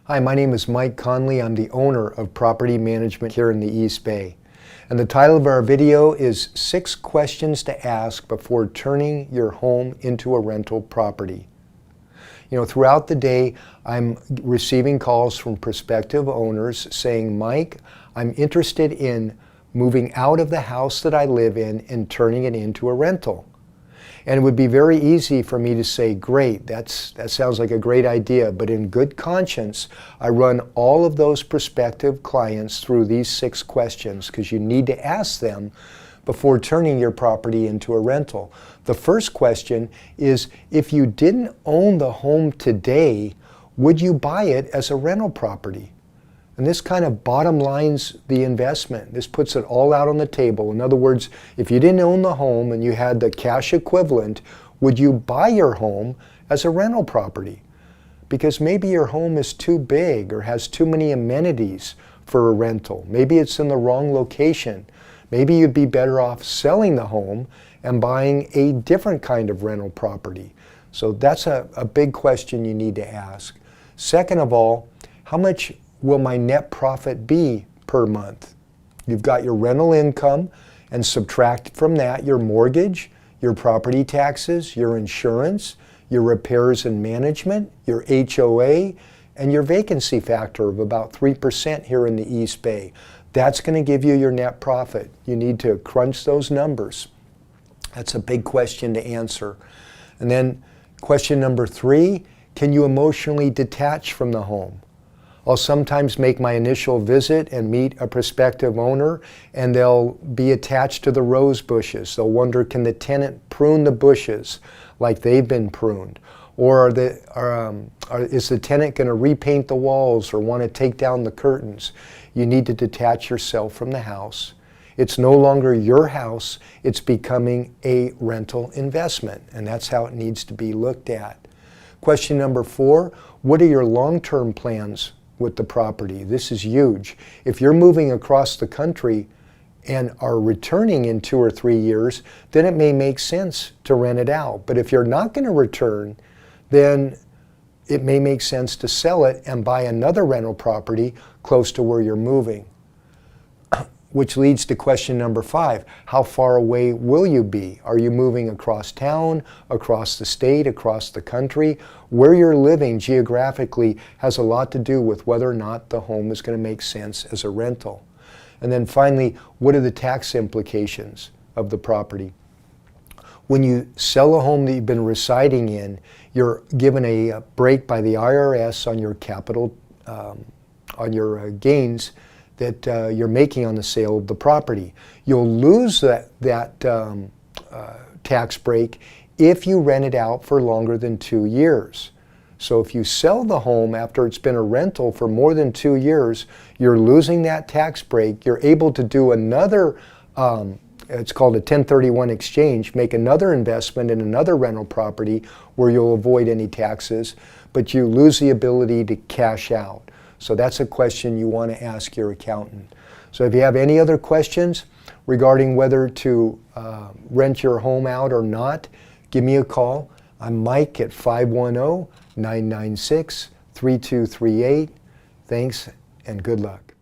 Hi, my name is Mike Conley. I'm the owner of Property Management here in the East Bay. And the title of our video is 6 Questions to Ask Before Turning Your Home into a Rental Property. You know, throughout the day, I'm receiving calls from prospective owners saying, Mike, I'm interested in moving out of the house that I live in and turning it into a rental. And it would be very easy for me to say, great, that sounds like a great idea, but in good conscience, I run all of those prospective clients through these 6 questions because you need to ask them before turning your property into a rental. The first question is, if you didn't own the home today, would you buy it as a rental property? And this kind of bottom lines the investment. This puts it all out on the table. In other words, if you didn't own the home and you had the cash equivalent, would you buy your home as a rental property? Because maybe your home is too big or has too many amenities for a rental. Maybe it's in the wrong location. Maybe you'd be better off selling the home and buying a different kind of rental property. So that's a big question you need to ask. Second of all, how much will my net profit be per month? You've got your rental income, and subtract from that your mortgage, your property taxes, your insurance, your repairs and management, your HOA, and your vacancy factor of about 3% here in the East Bay. That's going to give you your net profit. You need to crunch those numbers. That's a big question to answer. And then question number 3, can you emotionally detach from the home? I'll sometimes make my initial visit and meet a prospective owner, and they'll be attached to the rose bushes. They'll wonder, can the tenant prune the bushes like they've been pruned? Or is the tenant going to repaint the walls or want to take down the curtains? You need to detach yourself from the house. It's no longer your house. It's becoming a rental investment, and that's how it needs to be looked at. Question number 4, what are your long-term plans with the property? This is huge. If you're moving across the country and are returning in 2 or 3 years, then it may make sense to rent it out. But if you're not going to return, then it may make sense to sell it and buy another rental property close to where you're moving. Which leads to question number 5. How far away will you be? Are you moving across town, across the state, across the country? Where you're living geographically has a lot to do with whether or not the home is going to make sense as a rental. And then finally, what are the tax implications of the property? When you sell a home that you've been residing in, you're given a break by the IRS on your capital, on your gains that you're making on the sale of the property. You'll lose that tax break if you rent it out for longer than 2 years. So if you sell the home after it's been a rental for more than 2 years, you're losing that tax break. You're able to do another, it's called a 1031 exchange, make another investment in another rental property where you'll avoid any taxes, but you lose the ability to cash out. So that's a question you want to ask your accountant. So if you have any other questions regarding whether to rent your home out or not, give me a call. I'm Mike at 510-996-3238. Thanks and good luck.